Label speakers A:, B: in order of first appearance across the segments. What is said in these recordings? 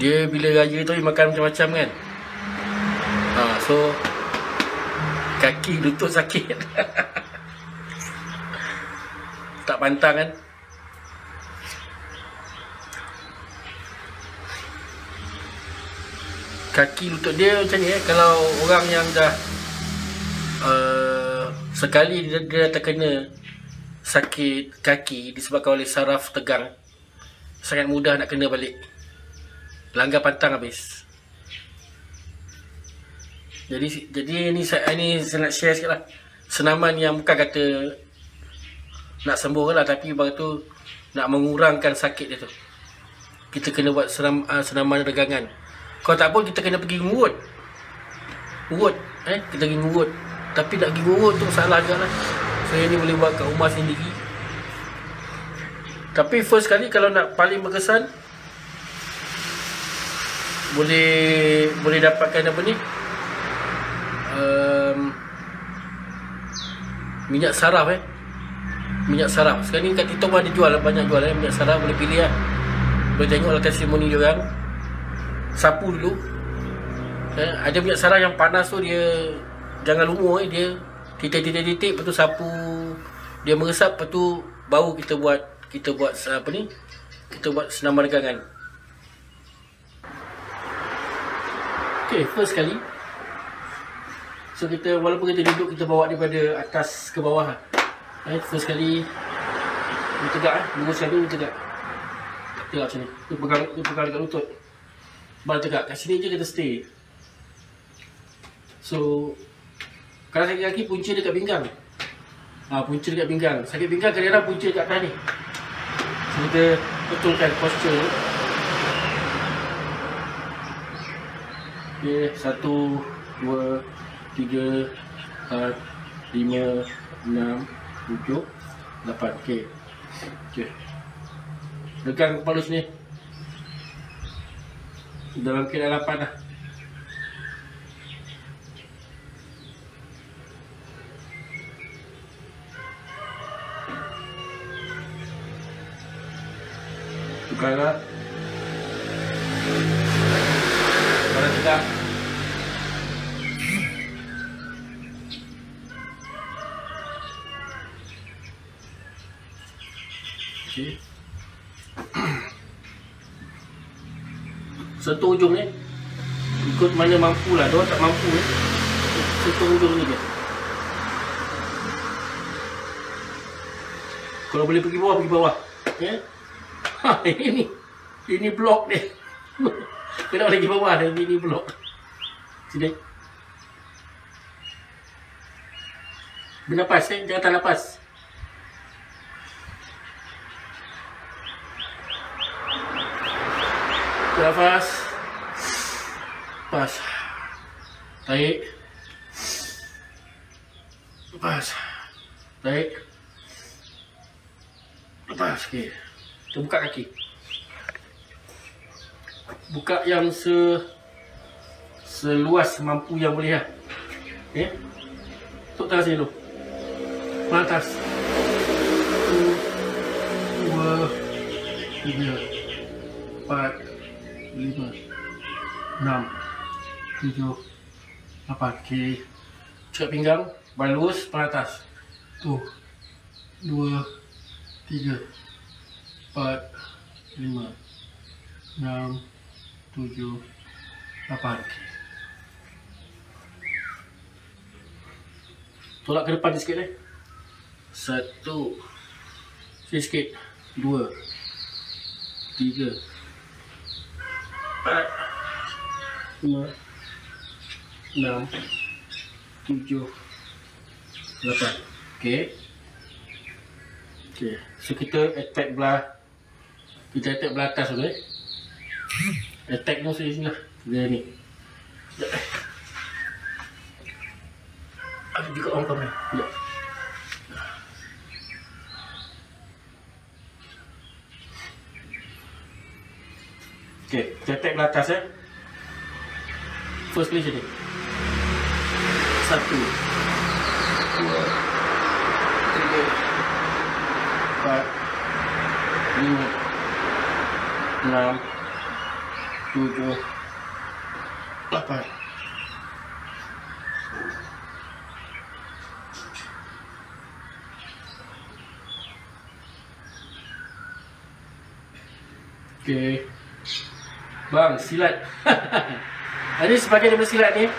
A: Dia bila raya tu dia makan macam-macam kan. So kaki lutut sakit. Tak pantang kan. Kaki lutut dia macam ni kalau orang yang dah sekali dia dah terkena sakit kaki disebabkan oleh saraf tegang, sangat mudah nak kena balik. Langgar pantang habis. Jadi ni saya nak share sikit lah. Senaman yang bukan kata nak sembuh lah, tapi baru tu nak mengurangkan sakit dia tu. Kita kena buat senaman regangan. Kalau tak pun kita kena pergi ngurut. Kita pergi ngurut. Tapi nak pergi ngurut tu salah juga lah. Saya ni boleh buat kat rumah sendiri. Tapi first kali kalau nak paling berkesan, boleh dapatkan apa ni, minyak saraf minyak saraf. Sekarang ni kat TikTok ada jual, banyak jual minyak saraf. Boleh pilih lah. Boleh tengok lah testimoni dia orang. Sapu dulu. Ada minyak saraf yang panas tu dia jangan lumur dia titik-titik, lepas tu sapu, dia meresap, lepas tu baru kita buat apa ni, kita buat senaman regangan. Okay, first kali. So kita, walaupun kita duduk, kita bawa daripada atas ke bawah. First kali dia tegak, lurus sekali dia tegak. Tegak macam ni. Dia pegang dekat lutut. Baru tegak. Kat sini je kita stay. So kalau sakit kaki, punca dekat pinggang. Punca dekat pinggang. Sakit pinggang kadang-kadang punca dekat atas ni. So kita betulkan posture. Okay, 1, 2, 3, 4, 5, 6, 7, 8. Okay. Regang kepala sini. Dalam keadaan 8 lah. Tukar. Kepala tegak. Okay. Sentuh ujung ni. Ikut mana mampu lah. Diorang tak mampu ni. Sentuh ujung ni je. Kalau boleh pergi bawah, pergi bawah. Okay. Ini blok ni. Kena lagi bawah dan ini blok. Sini. Bernafas jangan tak nafas. Nafas. Lepas. Tarik. Lepas. Tarik. Lepas. Okay. Kita buka kaki. Buka yang seluas mampu yang boleh lah. Okay. Tuk tangan sini dulu. Pelan atas. 1, 2, 3, 4, 5, 6, 7, 8. Okay. Cekat pinggang. Balus pelan atas. 1, 2, 3, 4, 5, 6, 7, 8. Tolak ke depan sikit 1, sikit 2, 3, 4, 5, 6, 7, 8. Okay. Okay. So kita attack belah atas dulu. Attack ni sini lah. Dia ni. Ada juga orang kami. Ya. Okay, kita attack belah atas First kali macam ni. 1, 2, 3, 4, 5, 6, 7, 8. Okey. Bang, silat. Ini sebagai daripada silat ni.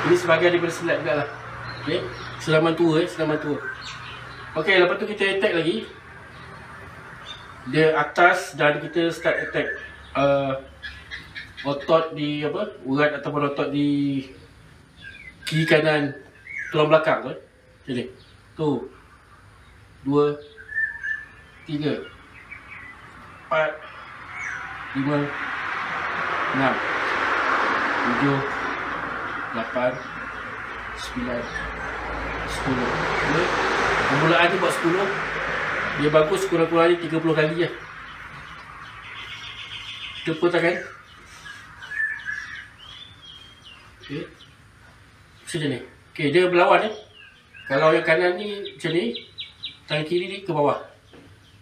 A: Ini sebagai daripada silat juga lah. Okey. Selamat tua selamat tua. Okey, lepas tu kita attack lagi. Dia atas dan kita start attack otot di apa? Urat ataupun otot di kiri kanan tulang belakang tu. Jadi, tu. 2 3 4 5 6 7 8 9 10. Permulaan dia buat 10. Dia bagus kurang-kurangnya 30 kali je. Tepuk tangan. Okey. Macam ni. Okey, dia berlawan ni. Kalau yang kanan ni macam ni, tangan kiri ni ke bawah.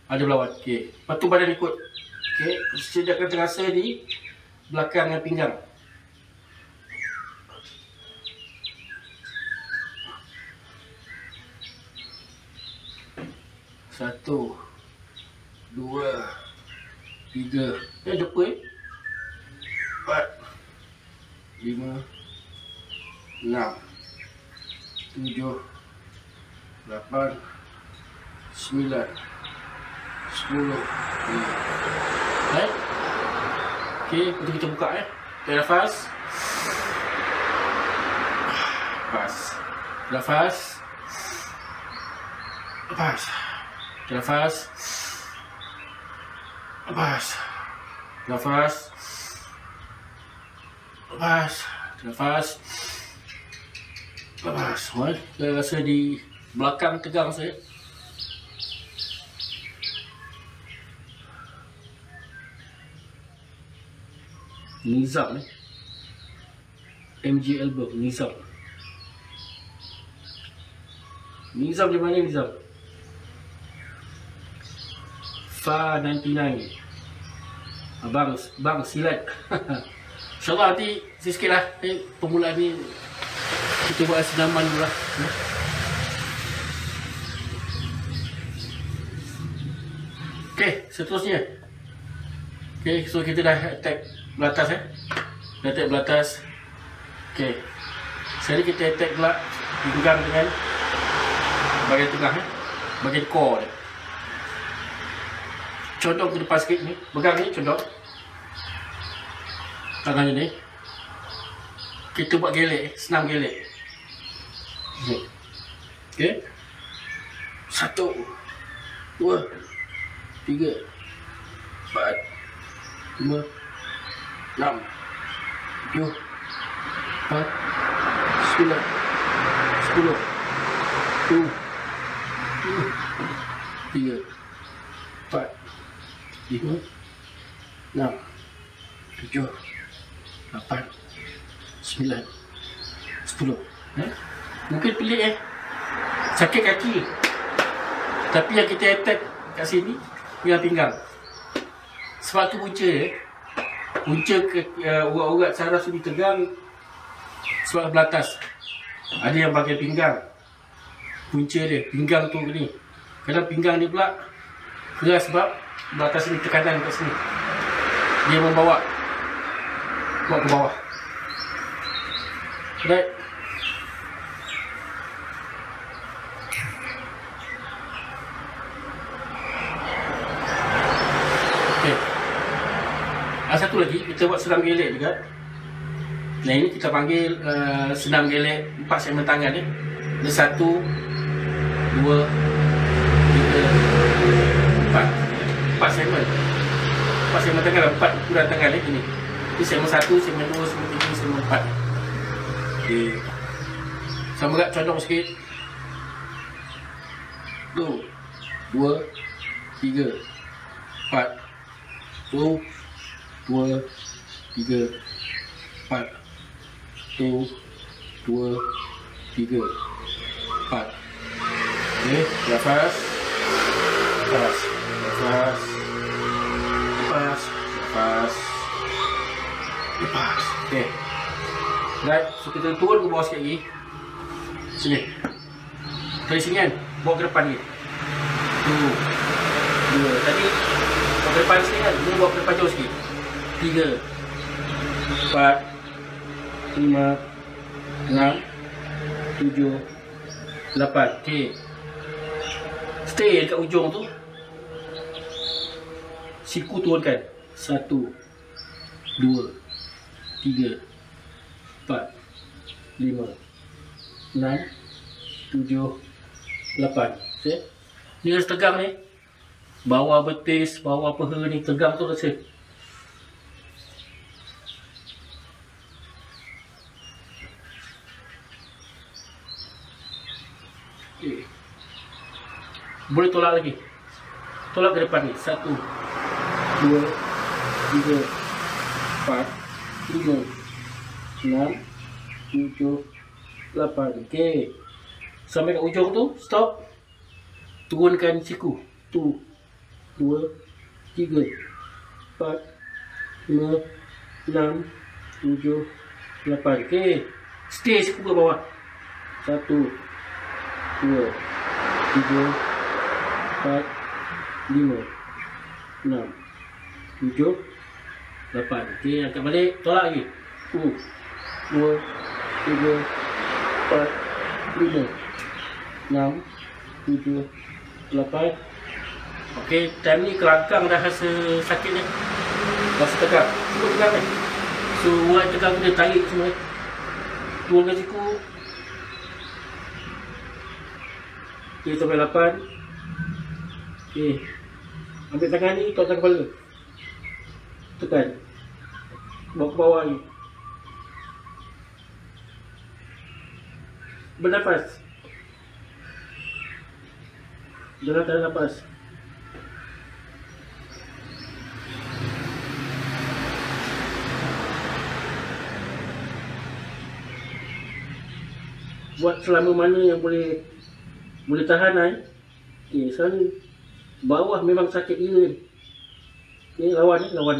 A: Ada berlawan. Okey. Lepas tu badan ikut. Okey, sediakan terasa di belakang dan pinggang. Satu, 2, 3, jumpa 4, 5, 6, 7, 8, 9, 10. Baik. Okey, lepas kita buka Tarik nafas. Lepas. Nafas. Lepas. Nafas. Lepas. Nafas. Lepas. Nafas. Lepas. Saya rasa di belakang tegang saya. Nizam ni. MG elbow. Nizam. Nizam di mana Nizam? Fa 99. Bang silat. InsyaAllah nanti sikit lah permulaan ni kita buat senaman dulu lah. Ok, seterusnya. Ok, so kita dah attack belatas dah attack belatas. Ok, sekarang kita attack pula pinggang dengan bahagian tengah bahagian core dia. Condong ke depan sikit ni. Pegang ni, condong tangannya ni. Kita buat gelek, senam gelek. Okay. 1, 2, 3, 4, 5, 6, 7, 8, 9, 10, 2, 3, 4, 5, 6, 7, 8, 9, 10. Mungkin pelik sakit kaki. Tapi yang kita attack kat sini pinggang. Sebab tu punca dia. Punca urat-urat saraf sini tegang sebab belatas. Ada yang bahagian pinggang. Punca dia, pinggang tu ni. Kadang pinggang dia pula keras sebab belatas sini tekanan kat sini. Dia membawa buat ke bawah. Right. Okay. Satu lagi kita buat senam gelek juga. Nah ini kita panggil senam gelek 4 segmen tangan ni. Ada 1, 2, 3, 4. 4 segmen. 4 segmen tangan lah, 4 ukuran tangan ni. Ini segmen 1, segmen 2, segmen 3, segmen 4. Okay. Sama agak condong sikit. 1, 2, 3, 4. 1, 2, 3, 4. 1, 2, 3, 4. Okay, nafas. Nafas. Nafas. Nafas. Nafas. Lepas. Okey. Right, so kita turun ke bawah sikit lagi. Sini. Dari sini kan, bawa ke depan ni. Tu. 2. Tadi bawa ke depan sikit kan, ni bawa ke depan jauh sikit. 3 4 5 6 7 8. Okey. Stay dekat ujung tu. Siku turunkan. 1 2 3 4 5 6 7 8. Okay. Ni rasa tegang ni. Bawah betis, bawah peha ni tegang tu rasa. Okay. Boleh tolak lagi. Tolak ke depan ni. 1 2 3 4 5 6 7 8. Okey. Sampai kat ujung tu, stop. Turunkan siku. 1 2 3 4 5 6 7 8. Okey. Stay siku ke bawah. 1 2 3 4 5 6 7 8. Okey, angkat balik, tolak lagi. 1 2 3 4 5 6 7 8. Okey, time ni kelakang dah rasa sakit ni. Rasa tegang. Cukup tegang ni. So, urat tegang dia tarik semua. Turunkan siku. Okey, sampai 8. Okey. Ambil tangan ni, tahu tangan kepala. Tekan. Bawa ke bawah ni. Bernafas. Jangan tahan nafas. Buat selama mana yang boleh tahan kan. Okey, sekarang bawah memang sakit gila ni. Okey, lawan ni, lawan.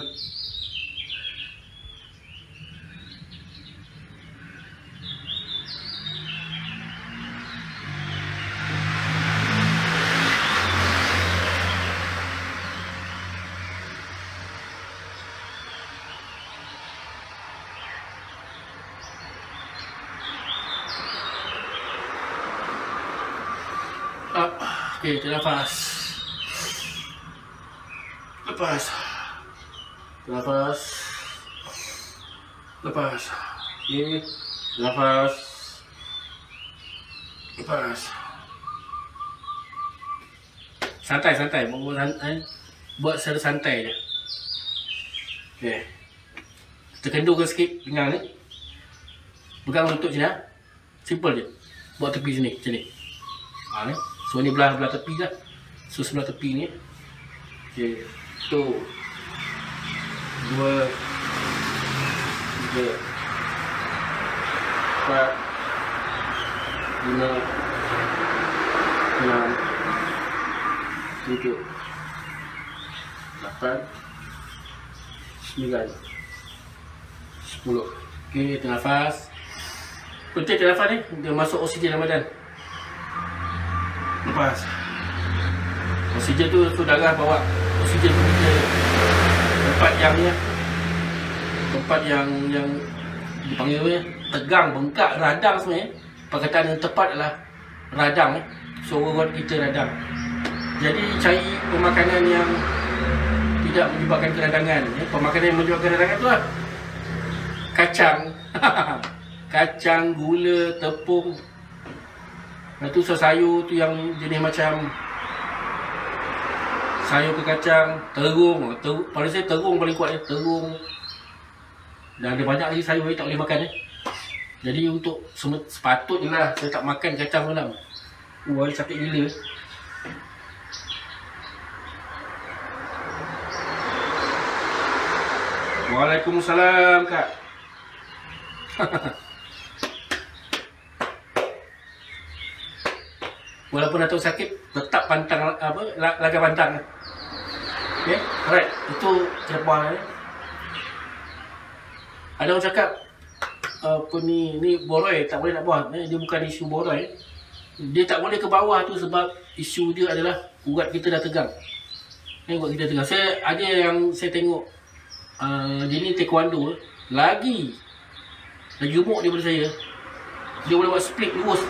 A: Up. Okey, nafas. Lepas. Nafas. Lepas. Okey, nafas. Lepas. Santai-santai, buat secara santai je. Okey. Kita kendurkan sikit pinggang ni. Pegang lutut sini, ha? Simple je. Buat tepi sini, macam ni. Ha, ni. So ni belah tepi lah. So sebelah tepi ni. Okey. 1 2 3 4 5 6 7 8 9 10. Okey, nafas. Penting nafas ni, dia masuk oksigen dalam badan. Lepas. Oksigen tu darah bawa oksigen tu ke tempat yang ni, tempat yang dipanggil ni, tegang, bengkak, radang sebenarnya. Perkataan yang tepat adalah radang. So orang kita radang. Jadi cari pemakanan yang tidak menyebabkan keradangan. Pemakanan yang menyebabkan keradangan tu lah kacang. Kacang, gula, tepung. Lepas tu sayur tu yang jenis macam sayur ke kacang, terung. Pada saya terung paling kuat, terung. Dan ada banyak lagi sayur yang tak boleh makan. Jadi untuk sepatutnya lah saya tak makan kacang malam. Wah, sakit gila. Waalaikumsalam, Kak. Walaupun dah tahu sakit, tetap pantang laga pantang. Okey, alright. Itu cepat ni. Ada orang cakap apa ni boroi tak boleh nak buat. Dia bukan isu boroi. Dia tak boleh ke bawah tu sebab isu dia adalah urat kita dah tegang. Urat kita tegang. Saya ada yang saya tengok dia ni taekwondo lagi gemuk daripada saya. Dia boleh buat split lurus.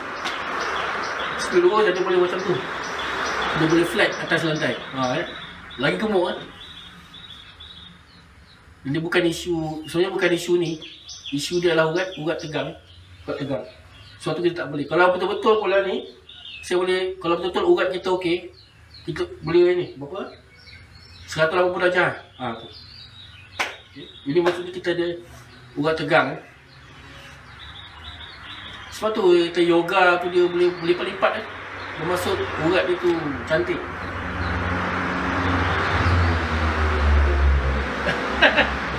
A: Split lurus dia boleh macam tu. Dia boleh flat atas lantai. Lagi gemuk kan. Dia bukan isu, sebenarnya bukan isu ni. Isu dia adalah urat tegang. Urat tegang. Suatu kita tak boleh. Kalau betul-betul pula ni, saya boleh, kalau betul-betul urat kita okey, kita boleh ni, berapa? 180 darjah. Tu. Jadi maksudnya kita ada urat tegang. Sebab tu kita yoga tu dia boleh lipat-lipat bermaksud urat dia tu cantik.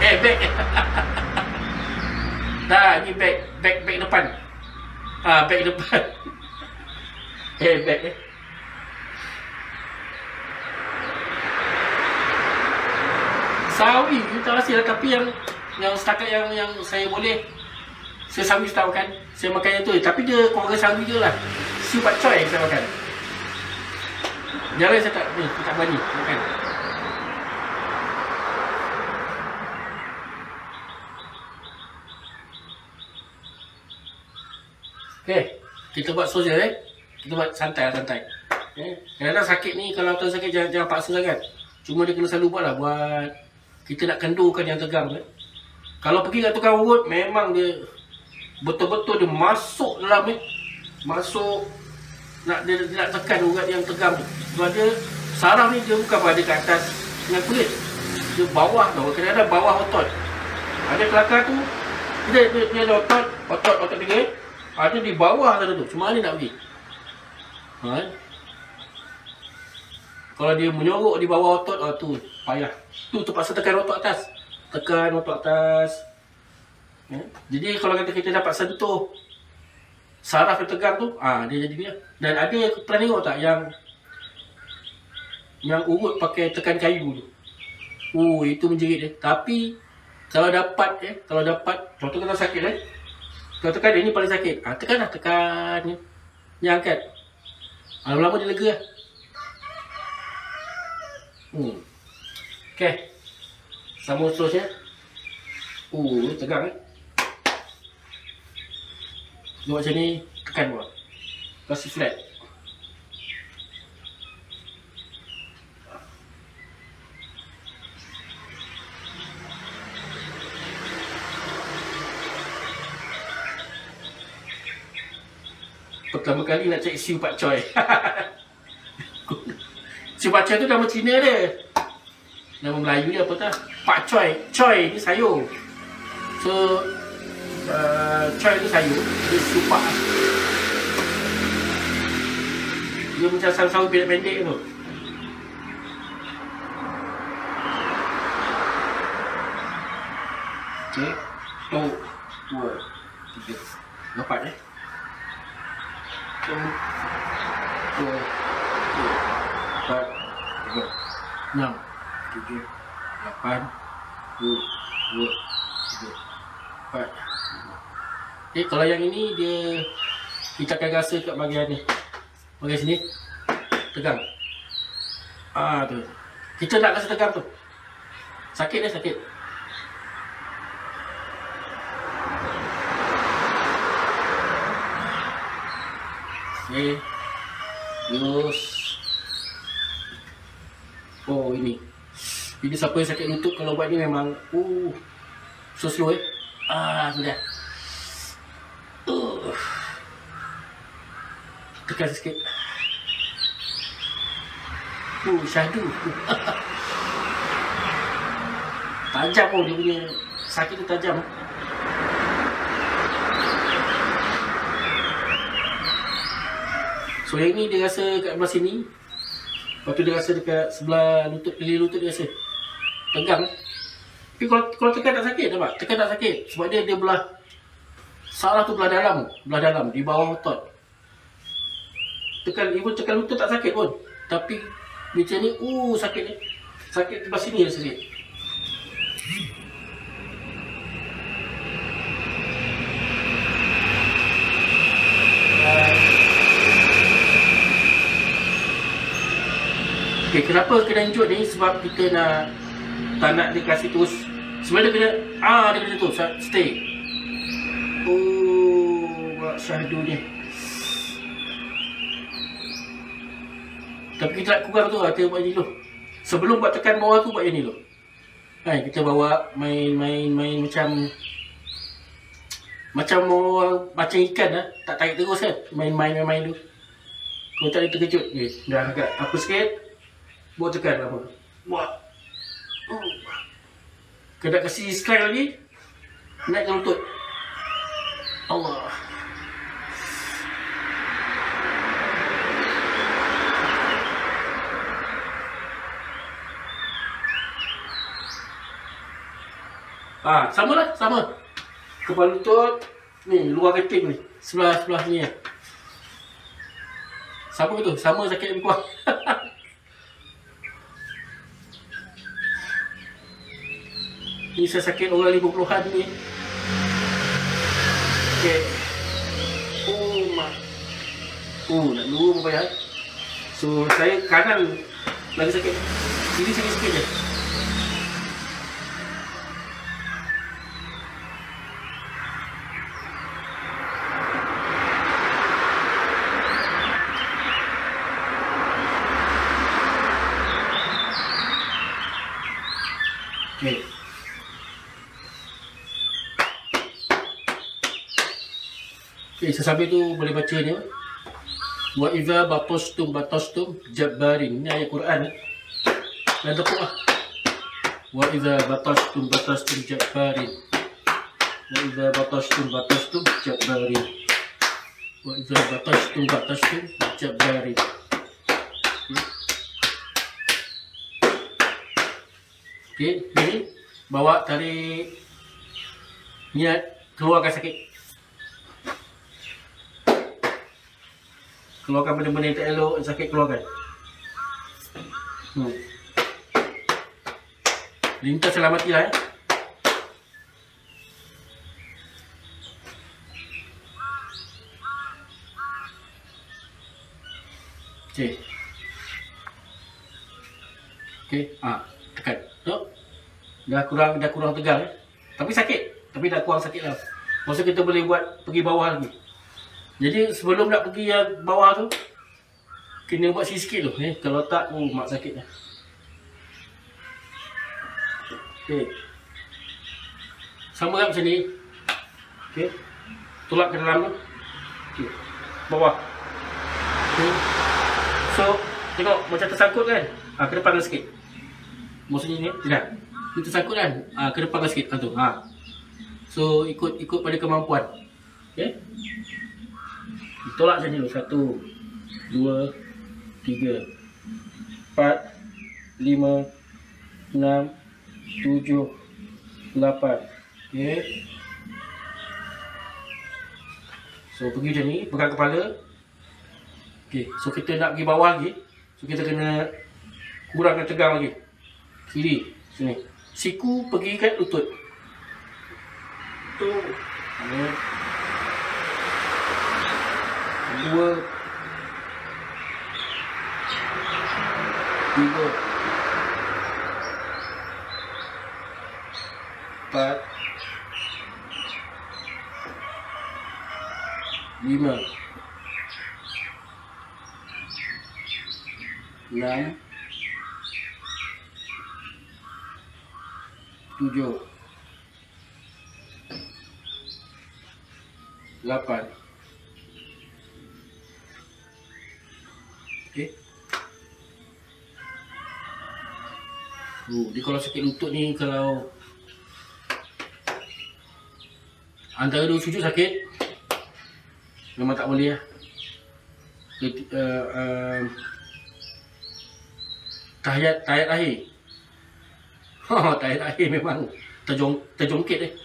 A: Bag. Dah, ni bag depan. Bag depan. Bag sawi kita hasil, tapi yang setakat yang saya boleh, saya sawi tak makan. Saya makan yang tu tapi dia keluarga sawi je lah. Siu pak choy saya makan. Jangan saya tak berani makan. Okay, kita buat sosial kita buat santai. Kadang-kadang sakit ni, kalau tuan sakit jangan paksa sangat. Cuma dia kena selalu buat lah, buat kita nak kendurkan yang tegang Kalau pergi kat tukang urut, memang dia betul-betul dia masuk dalam masuk dia nak tekan urat yang tegang tu. Sebab dia saraf ni dia bukan pada kat atas dengan kulit, dia bawah tau, kadang-kadang bawah otot. Ada kelakar tu, dia ada otot tinggi. Ada di bawah sana tu. Cuma mana nak pergi? Kalau dia menyorok di bawah otot, tu payah. Tu terpaksa tekan otot atas. Jadi kalau kita dapat sentuh saraf yang tegang tu, dia jadi dia. Dan ada pernah tengok tak yang urut pakai tekan kayu tu? Itu menjerit dia. Tapi kalau dapat contoh kata sakit kalau tekan dia ni paling sakit. Tekan ni. Ni angkat. Lama-lama dia lega lah. Okay. Sambung seterusnya. Tegang buat macam ni, tekan buat. Kasih flat. Pertama kali nak cek siu pak choy. Siu pak choy tu nama Cina dia. Nama Melayu dia apa tak? Pak choy. Choy ni sayur. So choy ni sayur. Dia siu pak. Dia macam sawi-sawi pendek-pendek tu. Okay. 1, 2, 3. Dapat 1, 2, 3, 4, 5, 6, 7, 8, 2, 2, 4. Kalau yang ini dia, kita akan rasa kat bahagian ni, bahagian sini tegang. Tu kita nak rasa tegang tu. Sakit. Okay. Terus ini. Jadi siapa yang sakit lutut kalau buat ni memang so slow sudah. Tekan sikit. Syahdu. Tajam dia punya sakit tu tajam. So yang ni dia rasa kat belah sini. Lepas tu dia rasa dekat sebelah lutut, keli lutut dia rasa tegang. Tapi kalau tekan tak sakit, nampak? Tekan tak sakit. Sebab dia belah saraf tu belah dalam, di bawah otot. Tekan lutut tak sakit pun. Tapi macam ni, sakit ni. Sakit sebelah sini rasa sikit. Okay, kenapa kena injut ni? Sebab kita nak tak nak dia kasih terus. Sebenarnya dia kena dia kena tu stay. Oh, buat syahdu ni. Tapi kita nak kurang tu lah, kita buat ni dulu. Sebelum buat tekan bawah tu, buat yang ni dulu. Kan, kita bawa main macam ikan lah. Tak tarik terus kan. Main dulu. Kalau tak dia terkejut. Okay, dah agak apa sikit. Buat tekan apa. Buat. Kena kasih strike lagi. Naik ke lutut. Allah. Sama lah, sama. Kepala lutut ni, luar keting ni. Sebelah ni ya. Sama tu, sama sakit lebih kuat. Ni saya sakit orang 50-an ni. Okay. Nak dua pun payah. So saya kanan lagi sakit. Kiri sikit je. Okay. Okay, sesambil tu boleh baca ni. Wa idza batastum jabbarin. Ni ayat Quran ni. Dan tepuk lah. Wa idza batastum jabbarin. Wa idza batastum jabbarin. Wa idza batastum jabbarin. Okay, ni bawa tarik niat keluarkan sakit. Keluarkan benda-benda yang tak elok, sakit keluarkan. Lintas selamatilah ya. Okay. Okay, tekan. Dah kurang tegang eh. Tapi sakit. Tapi dah kurang sakit lah. Maksud kita boleh buat pergi bawah lagi. Jadi sebelum nak pergi yang bawah tu, kena buat sikit tu. Kalau tak, mak sakit dah. Okay. Sama kan macam ni. Okay. Tolak ke dalam tu. Okay. Bawah. Okay. So, tengok macam tersangkut kan. Ke depan sikit. Maksudnya ni, tidak. Dia tersangkut kan. Ke depan sikit. Tu. So, ikut pada kemampuan. Okay. Tolak macam ni dulu. 1, 2, 3, 4, 5, 6, 7, 8. Okay. So pergi macam ni, pegang kepala. Okay. So kita nak pergi bawah lagi. So kita kena kurangkan tegang lagi. Kiri. Sini. Siku pergi kat lutut. Tu. 2, 3, 4, 5, 6, 7, 8. Okay. Dia kalau sakit lutut ni, kalau antara dua sujud sakit, memang tak boleh lah. Tahiyat akhir. Tahiyat akhir memang terjongkit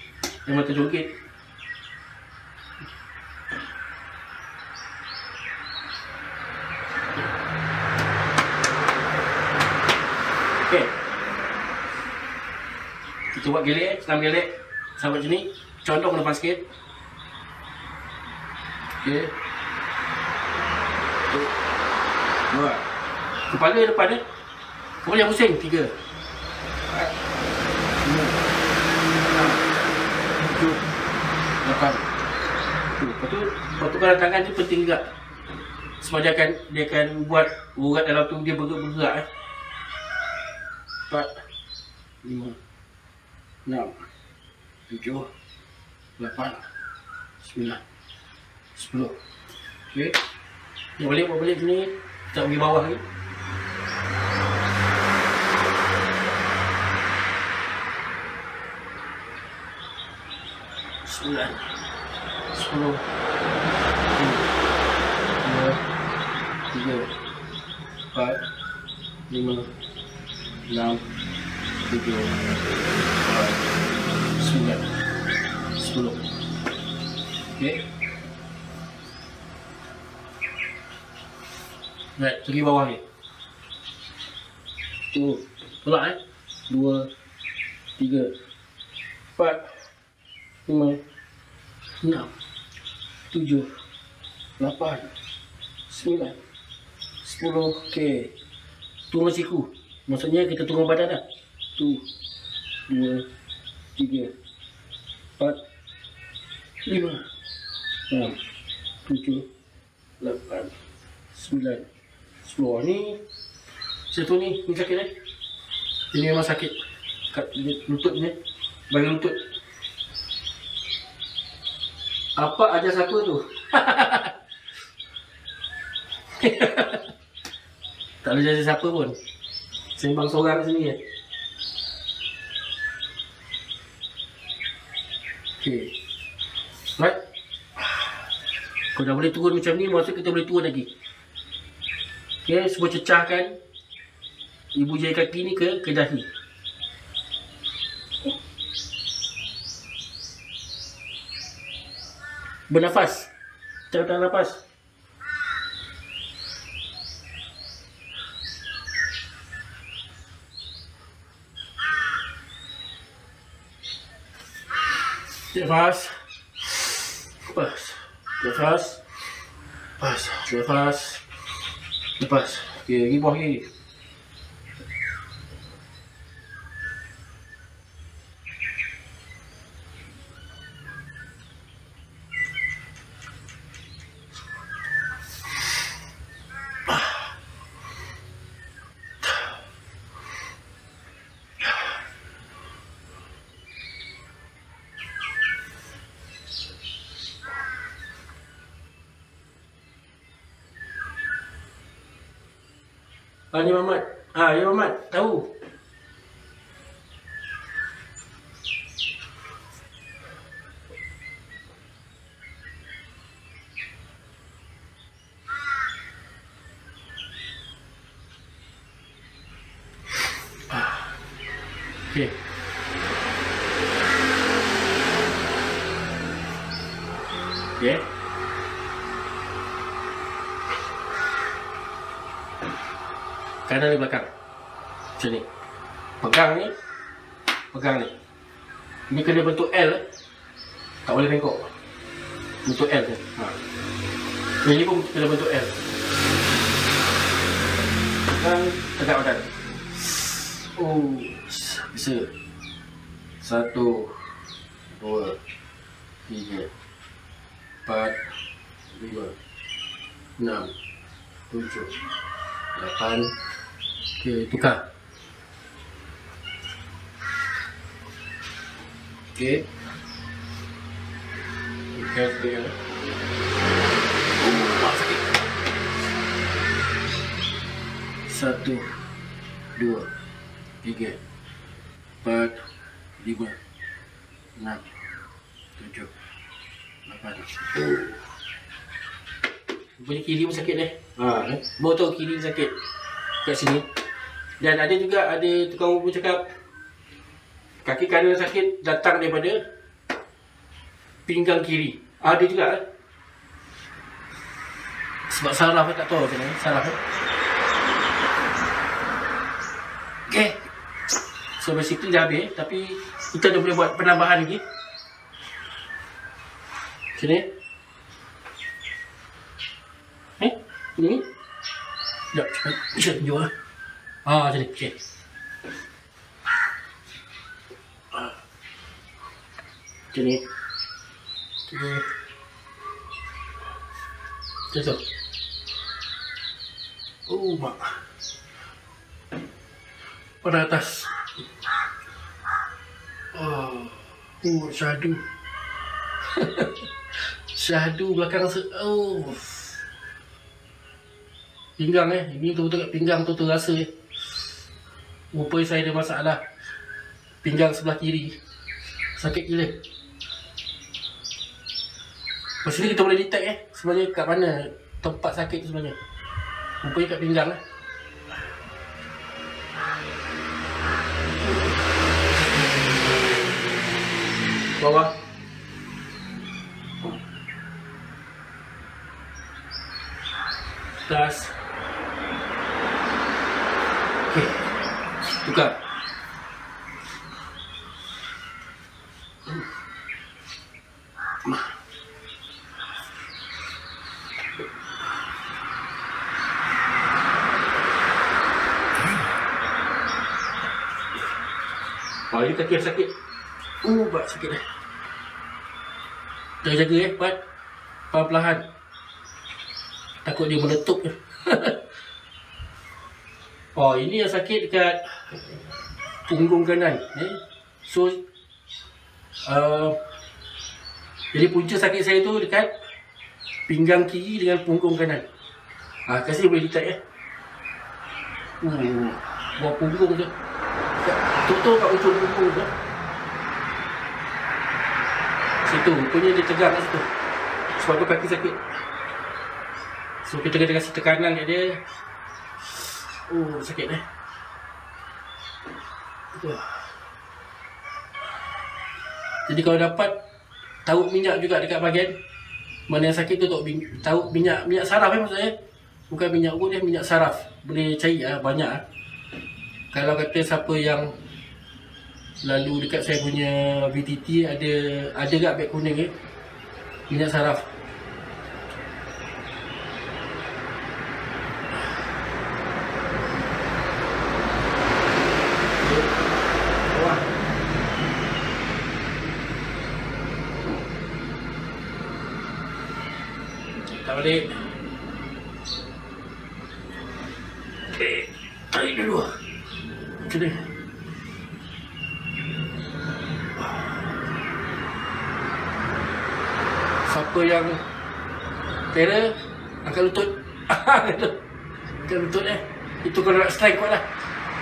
A: memang terjongkit. Okay. Kita buat gelek, senam gelek. Sampai sini, condong ke depan sikit. Okay. Buat. Kepala depan Kau yang pusing. 3 4 5 6 7 8. Lepas tu pertukaran tangan ni penting juga. Sebab dia akan buat urat dalam tu dia bergerak 4 5 6 7 8 9 10. Okey. Dia buat balik sini. Tak pergi bawah ni. Sembilan, 10, 2, 3, 4, 5, 6, 7, 8, 9, 10. Okey. Right, pergi bawah ni. Tu, tolak 2, 3, 4, 5, 6, 7, 8, 9, 10. Okey. Turun siku. Maksudnya kita turun badan dah. 1, 2, 3, 4, 5, 6, 7, 8, 9, 10. Ni satu ni sakit Ini memang sakit kat lutut ni. Bagi lutut. Apa ajar siapa tu? Tak boleh ajar siapa pun. Sembang seorang sini Okay. Right. Kau dah boleh turun macam ni, maksud kita boleh turun lagi. Okay, semua cecahkan ibu jari kaki ni ke dahi. Bernafas. Tahan nafas. Nafas. Lepas. Nafas. Lepas. Nafas. Lepas. Okey, lagi bawah lagi. Ni Mamat. Ya Mamat, tahu. Okey. Okey. Kanan di belakang. Macam ni. Pegang ni. Pegang ni. Ni kena bentuk L. Tak boleh bengkok. Bentuk L ni. Ini pun kena bentuk L. Pegang. Tegak badan. Bisa. 1, 2, 3, 4, 5, 6, 7, 8. Okey, tukar. Okey. Tukar dia. Sakit. 1, 2, 3, 4, 5, 6, 7, 8. Rupanya kiri pun sakit Baru tahu kiri sakit kat sini. Dan ada juga tukang ubat cakap kaki kanan sakit datang daripada pinggang kiri. Ada juga sebab saraf tak tahu macam mana saraf. Okay. So basically dah habis, tapi kita dah boleh buat penambahan lagi. Macam ni. Ni. Sekejap, cepat. Jom lah. Macam ni. Okey. Macam ni. Okey. Macam tu. Mak. Pada atas. Syahdu. Syahdu belakang pinggang ini betul-betul kat pinggang tu rasa rupanya saya ada masalah pinggang sebelah kiri, sakit gila. Lepas ni kita boleh detect sebenarnya kat mana tempat sakit tu sebenarnya. Rupanya kat pinggang bawah. Atas. Okey. Tukar. Ini kaki yang sakit. Buat sakit dah. Jaga-jaga Pat. Perlahan-lahan. Takut dia meletup je. Ini yang sakit dekat punggung kanan. So jadi punca sakit saya tu dekat pinggang kiri dengan punggung kanan. Kat sini boleh detect bawah punggung tu. Betul-betul kat ujung punggung tu. Situ, rupanya dia tegang kat situ. Sebab tu kaki sakit. So kita kena kasih tekanan kat dia. Sakit Jadi kalau dapat taruh minyak juga dekat bahagian mana yang sakit tu, taruh minyak saraf maksudnya. Bukan minyak urut, minyak saraf. Boleh cari banyak. Kalau kata siapa yang lalu dekat saya punya VTT ada kat beg kuning minyak saraf. Tak balik. Tarik dulu. Macam ni. Siapa yang terror angkat lutut. Angkat lutut Itu kalau nak strike kuat lah.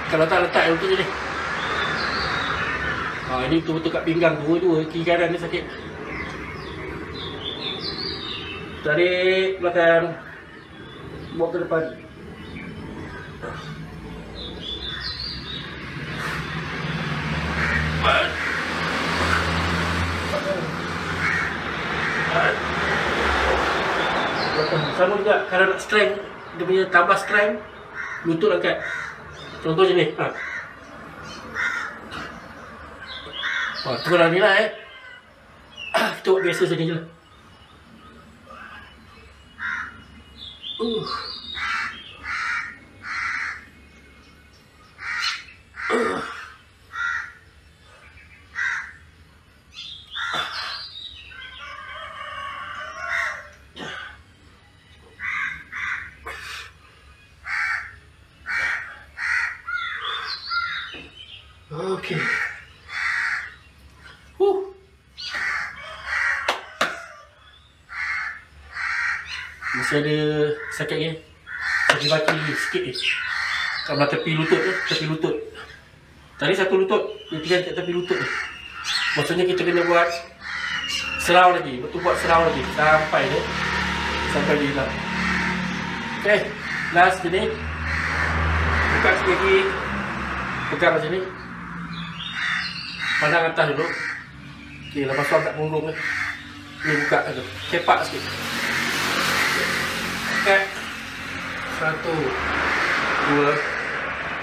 A: Kalau tak letak lutut je ni. Ini betul-betul kat pinggang dua-dua kiri kanan ni sakit. Tarik belakang. Bawa ke depan. Sama juga kalau nak strength, dia punya tambah strength, lutut angkat. Contoh macam ni. Turun ni lah kita buat biasa macam ni je lah. Okey. Masih ada sakit ni. Sakit baki sikit ni. Kat belah tepi lutut tu, tepi lutut. Tadi satu lutut, dia tinggal kat tepi lutut ni. Maksudnya kita kena buat serau lagi, betul buat serau lagi sampai dia hilang. Okey, last ni. Buka sikit lagi. Pegang macam ni. Pandang atas dulu. Okey, lepas tu angkat punggung ni. Ni buka tu. Kepak sikit. Okey. 1 2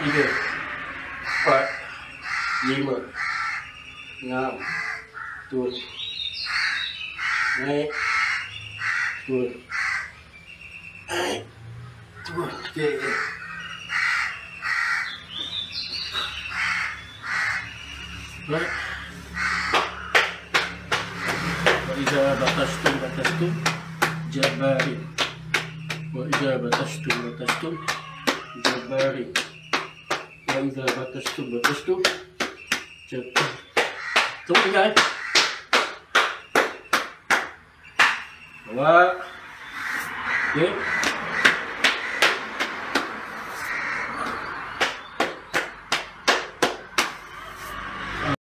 A: 3 4 5 6 turun. Naik. Turun. Naik. Turun. Okey. Jabari. Wa idza batastum Jabari. Wa idza batastum Jabari. Tunggu guys. Bawa. Okay.